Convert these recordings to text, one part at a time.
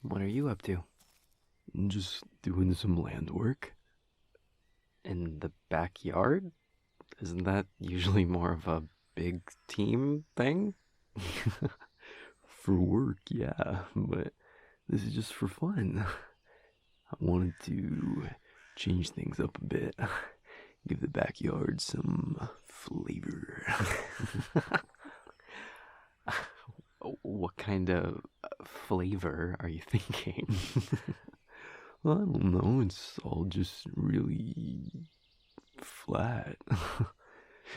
What are you up to? Just doing some land work. In the backyard? Isn't that usually more of a big team thing? For work, yeah, but this is just for fun. I wanted to change things up a bit, give the backyard some flavor. What kind of flavor are you thinking? Well, I don't know, it's all just really flat.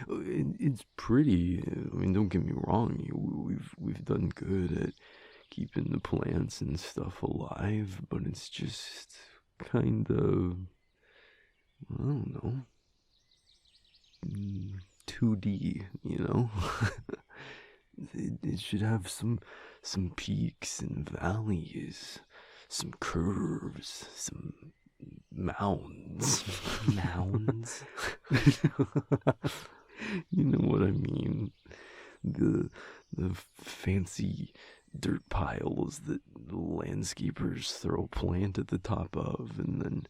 It's pretty. I mean, don't get me wrong. We've done good at keeping the plants and stuff alive, but it's just kind of, I don't know, 2D. It should have some peaks and valleys, some curves, some mounds. Mounds? You know what I mean? The fancy dirt piles that landscapers throw a plant at the top of and then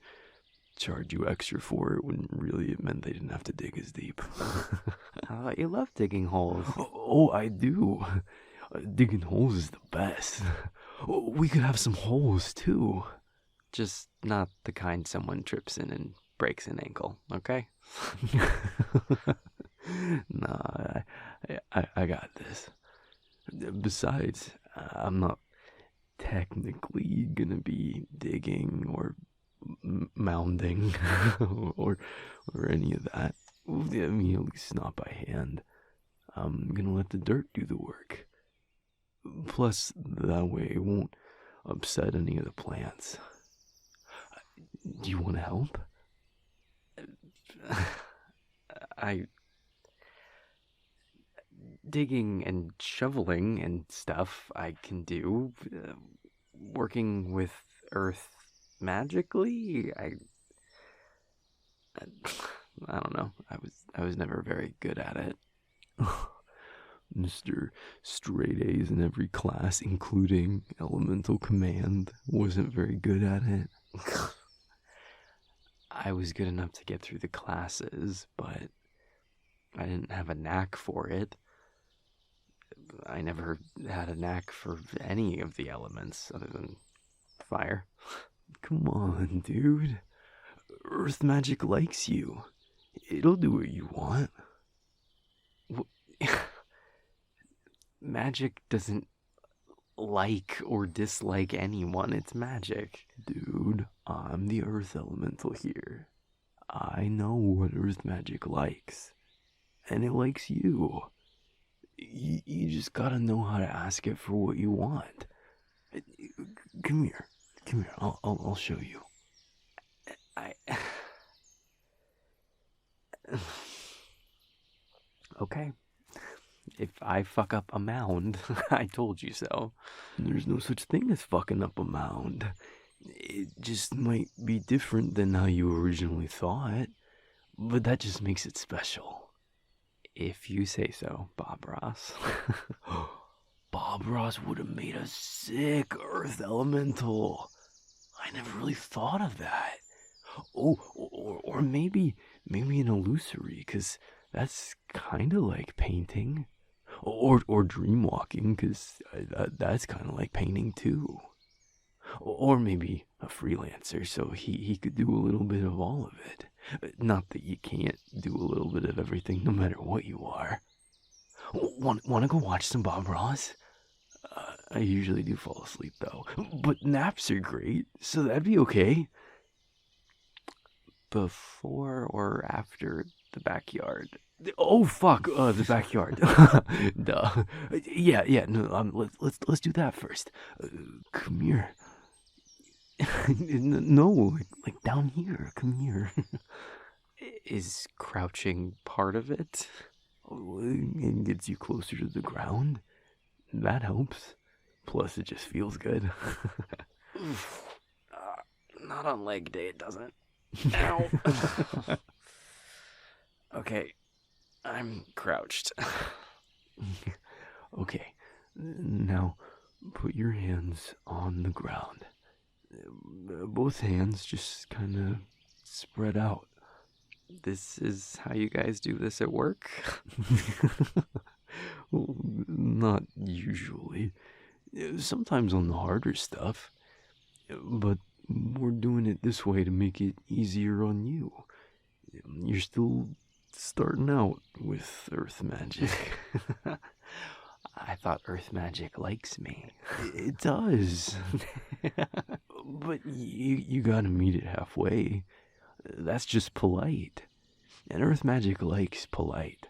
charge you extra for it when really it meant they didn't have to dig as deep. I thought you loved digging holes. Oh, I do. Digging holes is the best. We could have some holes too. Just not the kind someone trips in and breaks an ankle, okay? Nah, I got this. Besides, I'm not technically gonna be digging or mounding or any of that. I mean, at least not by hand. I'm gonna let the dirt do the work. Plus, that way it won't upset any of the plants. Do you want to help? Digging and shoveling and stuff I can do. Working with earth magically, I don't know. I was never very good at it. Mr. Straight A's in every class, including Elemental Command, wasn't very good at it. I was good enough to get through the classes, but I didn't have a knack for it. I never had a knack for any of the elements other than fire. Come on, dude. Earth magic likes you. It'll do what you want. Magic doesn't like or dislike anyone. It's magic. Dude, I'm the earth elemental here. I know what earth magic likes. And it likes you. You just gotta know how to ask it for what you want. Come here. Come here. I'll show you. I... Okay. If I fuck up a mound, I told you so. There's no such thing as fucking up a mound. It just might be different than how you originally thought. But that just makes it special. If you say so, Bob Ross. Bob Ross would have made a sick earth elemental. I never really thought of that. Oh, or maybe an illusory, because that's kind of like painting. Or dream walking, because that's kind of like painting too. Or maybe a freelancer, so he could do a little bit of all of it. Not that you can't do a little bit of everything, no matter what you are. Want to go watch some Bob Ross? I usually do fall asleep though, but naps are great, so that'd be okay. Before or after the backyard? Oh fuck! The backyard. Duh. Yeah. No. Let's do that first. Come here. No, like down here. Come here. Is crouching part of it? It gets you closer to the ground. That helps. Plus, it just feels good. Not on leg day, it doesn't. Ow. Okay, I'm crouched. Okay, now put your hands on the ground. Both hands just kind of spread out. This is how you guys do this at work? Well, not usually. Sometimes on the harder stuff. But we're doing it this way to make it easier on you. You're still starting out with earth magic. I thought earth magic likes me. It does. But you gotta meet it halfway. That's just polite. And earth magic likes polite.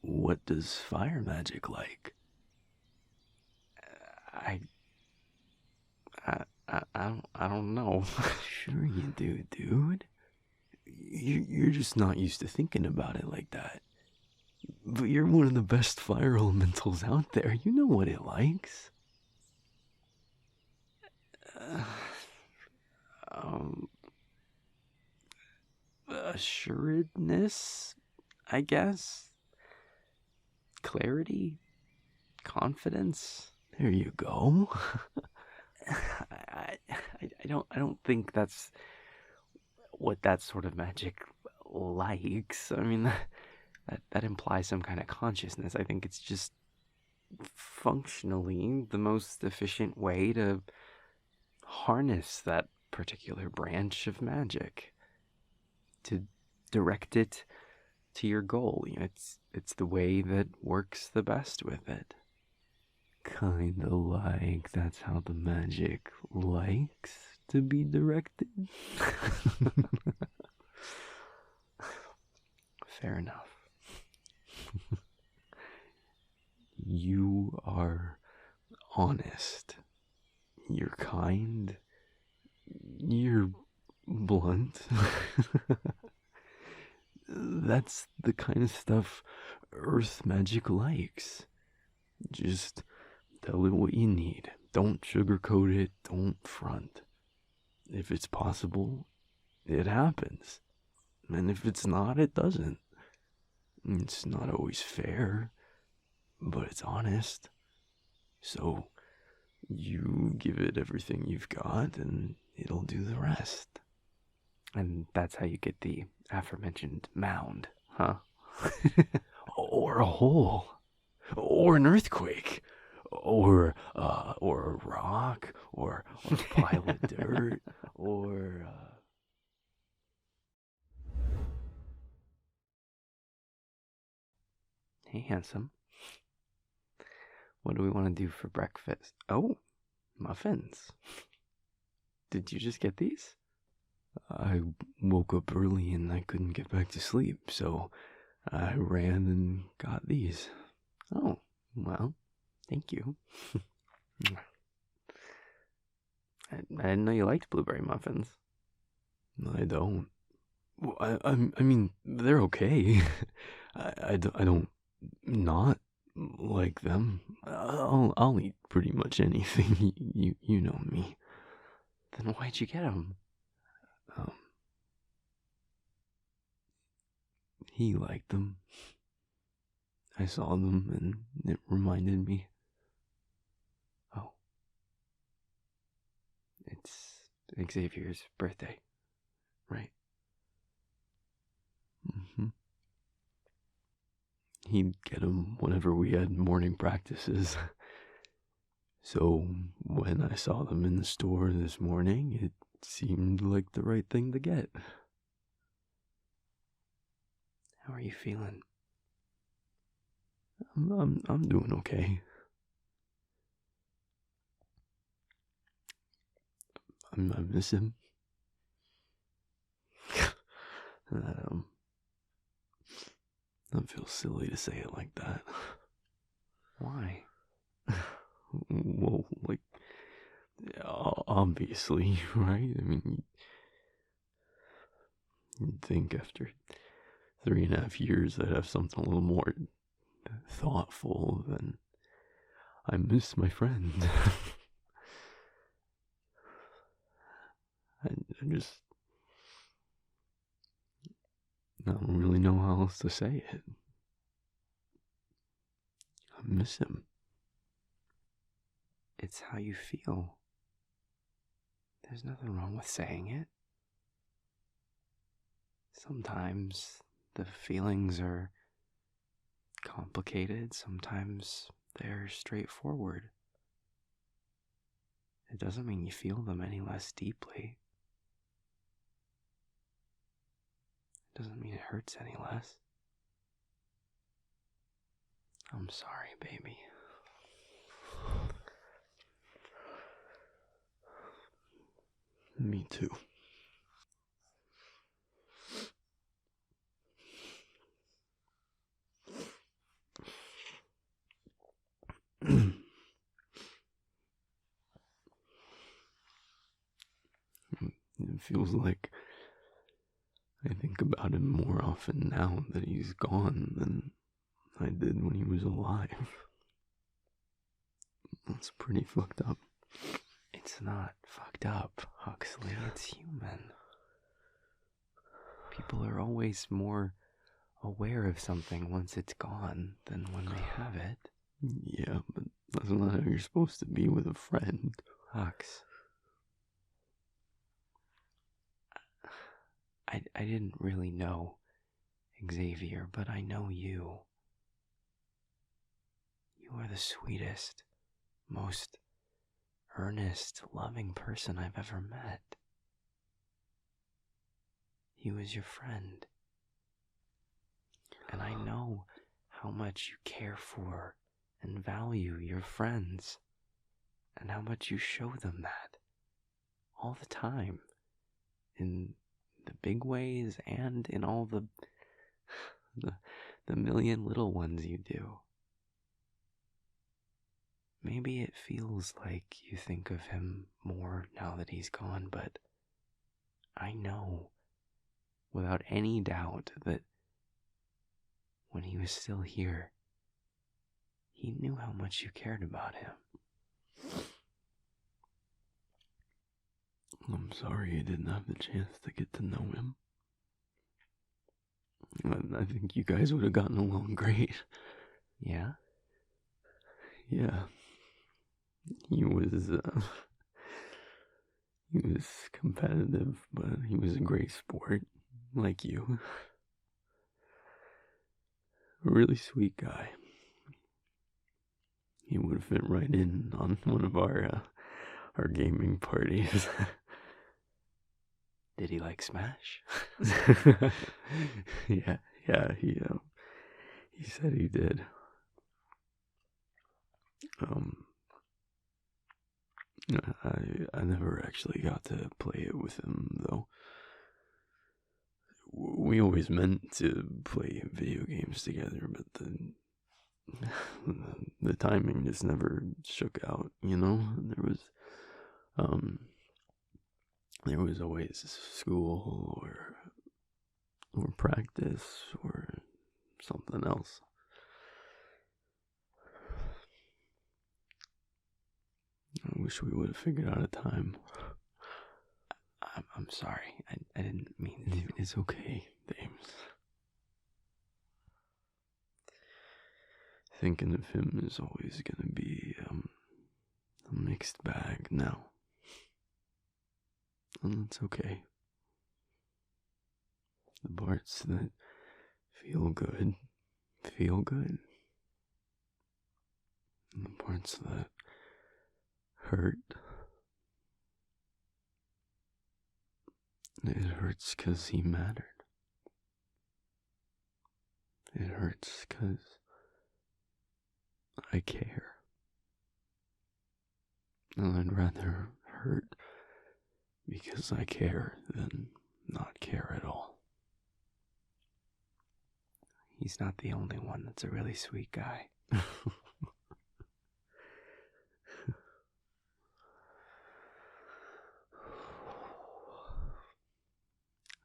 What does fire magic like? I I don't know. Sure you do, dude. You're just not used to thinking about it like that. But you're one of the best fire elementals out there. You know what it likes. Um, Assuredness, I guess. Clarity, confidence. There you go. I don't think that's what that sort of magic likes. I mean, that implies some kind of consciousness. I think it's just functionally the most efficient way to harness that particular branch of magic, to direct it to your goal. You know, it's the way that works the best with it. Kinda like that's how the magic likes to be directed. Fair enough. You are honest. You're kind. You're blunt. That's the kind of stuff earth magic likes. Just tell it what you need. Don't sugarcoat it. Don't front. If it's possible, it happens. And if it's not, it doesn't. It's not always fair, but it's honest. So you give it everything you've got and it'll do the rest. And that's how you get the aforementioned mound, huh? Or a hole. Or an earthquake. Or a rock. Or a pile of dirt. Or Hey, handsome. What do we want to do for breakfast? Oh, muffins. Did you just get these? I woke up early and I couldn't get back to sleep, so I ran and got these. Oh, well, thank you. I didn't know you liked blueberry muffins. I don't. Well, I mean, they're okay. I don't not like them. I'll eat pretty much anything. You know me. Then why'd you get them? He liked them. I saw them and it reminded me. Oh. It's Xavier's birthday, right? Mm-hmm. He'd get them whenever we had morning practices. So when I saw them in the store this morning, it seemed like the right thing to get. How are you feeling? I'm doing okay. I miss him. That feels silly to say it like that. Why? Well, like, obviously, right? I mean, you'd think after 3.5 years I'd have something a little more thoughtful than I miss my friend. I just, I don't really know how else to say it. I miss him. it's how you feel. There's nothing wrong with saying it. Sometimes the feelings are complicated, sometimes they're straightforward. It doesn't mean you feel them any less deeply. It doesn't mean it hurts any less. I'm sorry, baby. Me too. It feels like I think about him more often now that he's gone than I did when he was alive. That's pretty fucked up. It's not fucked up, Huxley. It's human. People are always more aware of something once it's gone than when they have it. Yeah, but that's not how you're supposed to be with a friend. Hux. I didn't really know Xavier, but I know you. You are the sweetest, most earnest, loving person I've ever met. He was your friend. And I know how much you care for and value your friends, and how much you show them that all the time, in the big ways and in all the million little ones you do. Maybe it feels like you think of him more now that he's gone, but I know without any doubt that when he was still here, he knew how much you cared about him. I'm sorry you didn't have the chance to get to know him. I think you guys would have gotten along great. Yeah? Yeah. He was competitive, but he was a great sport, like you. A really sweet guy. He would have fit right in on one of our gaming parties. Did he like Smash? Yeah, he said he did. I never actually got to play it with him, though. We always meant to play video games together, but the timing just never shook out, you know? There was always school or practice or something else. I wish we would have figured out a time. I'm sorry. I didn't mean to. It's okay, James. Thinking of him is always gonna be a mixed bag now. And it's okay. The parts that feel good. And the parts that hurt, it hurts 'cause he mattered. It hurts 'cause I care. And I'd rather hurt because I care than not care at all. He's not the only one that's a really sweet guy.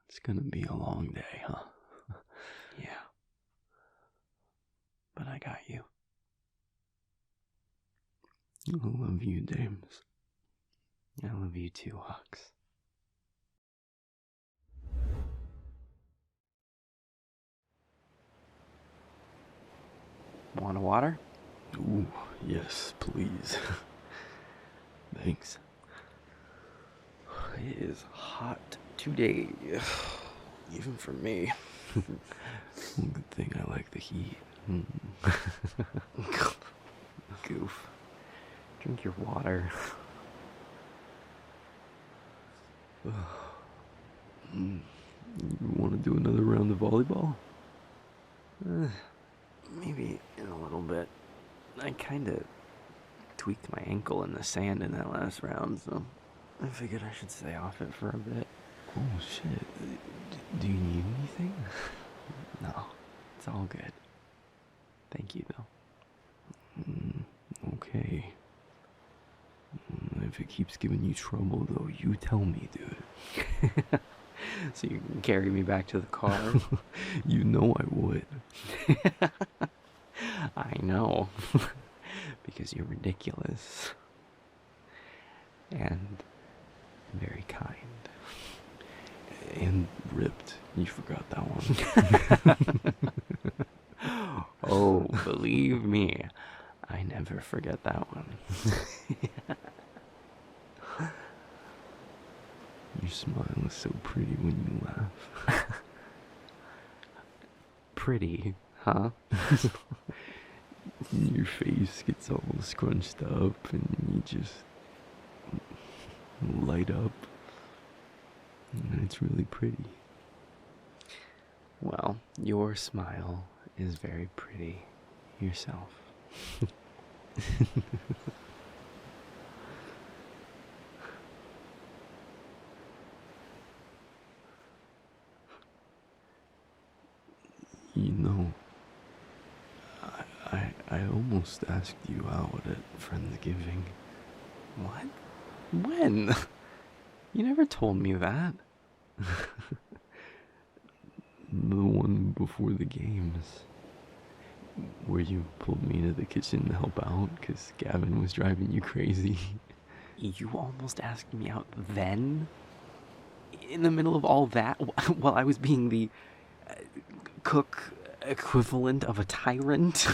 It's gonna be a long day, huh? Yeah. But I got you. I love you, James. I love you too, Hux. Want a water? Ooh, yes, please. Thanks. It is hot today, even for me. Good thing I like the heat. Goof. Drink your water. You want to do another round of volleyball? Maybe in a little bit. I kind of tweaked my ankle in the sand in that last round, so I figured I should stay off it for a bit. Oh shit. Do you need anything? No, it's all good. Thank you, though. Okay. If it keeps giving you trouble, though, you tell me, dude. So you can carry me back to the car? You know I would. I know. Because you're ridiculous. And very kind. And ripped. You forgot that one. Oh, believe me, I never forget that one. Your smile is so pretty when you laugh. Pretty, huh? Your face gets all scrunched up and you just light up. And it's really pretty. Well, your smile is very pretty yourself. You know, I almost asked you out at Friendsgiving. What? When? You never told me that. The one before the games. Where you pulled me into the kitchen to help out because Gavin was driving you crazy. You almost asked me out then? In the middle of all that? While I was being the cook equivalent of a tyrant?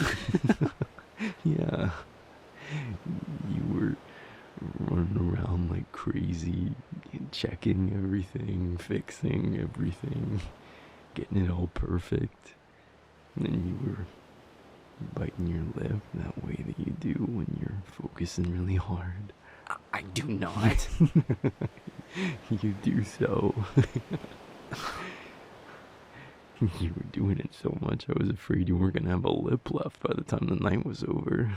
Yeah. You were running around like crazy, checking everything, fixing everything, getting it all perfect. And then you were biting your lip that way that you do when you're focusing really hard. I do not. You do so. You were doing it so much, I was afraid you weren't gonna have a lip left by the time the night was over.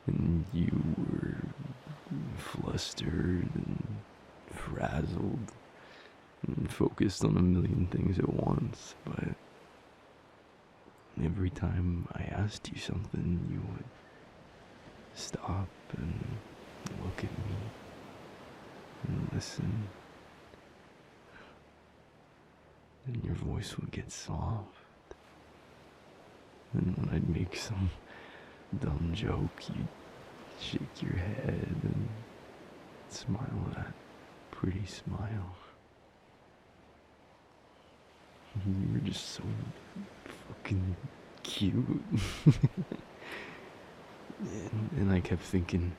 And you were flustered and frazzled and focused on a million things at once, but every time I asked you something, you would stop and look at me and listen. And your voice would get soft. And when I'd make some dumb joke, you'd shake your head and smile that pretty smile. You were just so fucking cute. and I kept thinking,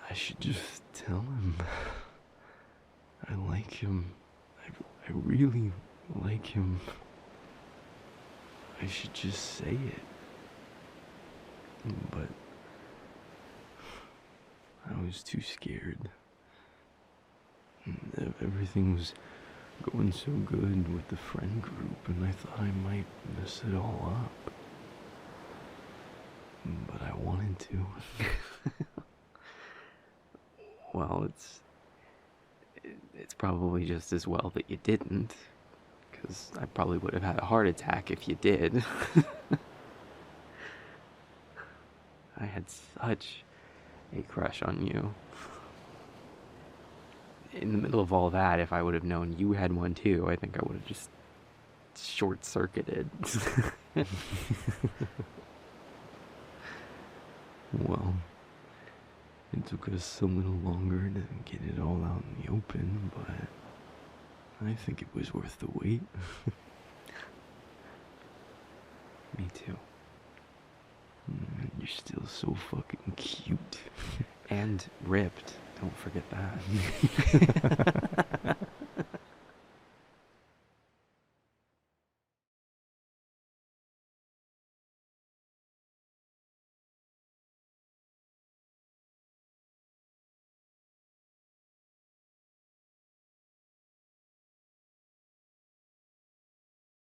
I should just tell him. I like him. I really like him. I should just say it. But I was too scared. Everything was going so good with the friend group, and I thought I might mess it all up. But I wanted to. Well, it's probably just as well that you didn't, because I probably would have had a heart attack if you did. I had such a crush on you. In the middle of all that, if I would have known you had one too, I think I would have just short-circuited. Well, it took us a little longer to get it all out in the open, but I think it was worth the wait. Me too. you're still so fucking cute. And ripped. Don't forget that.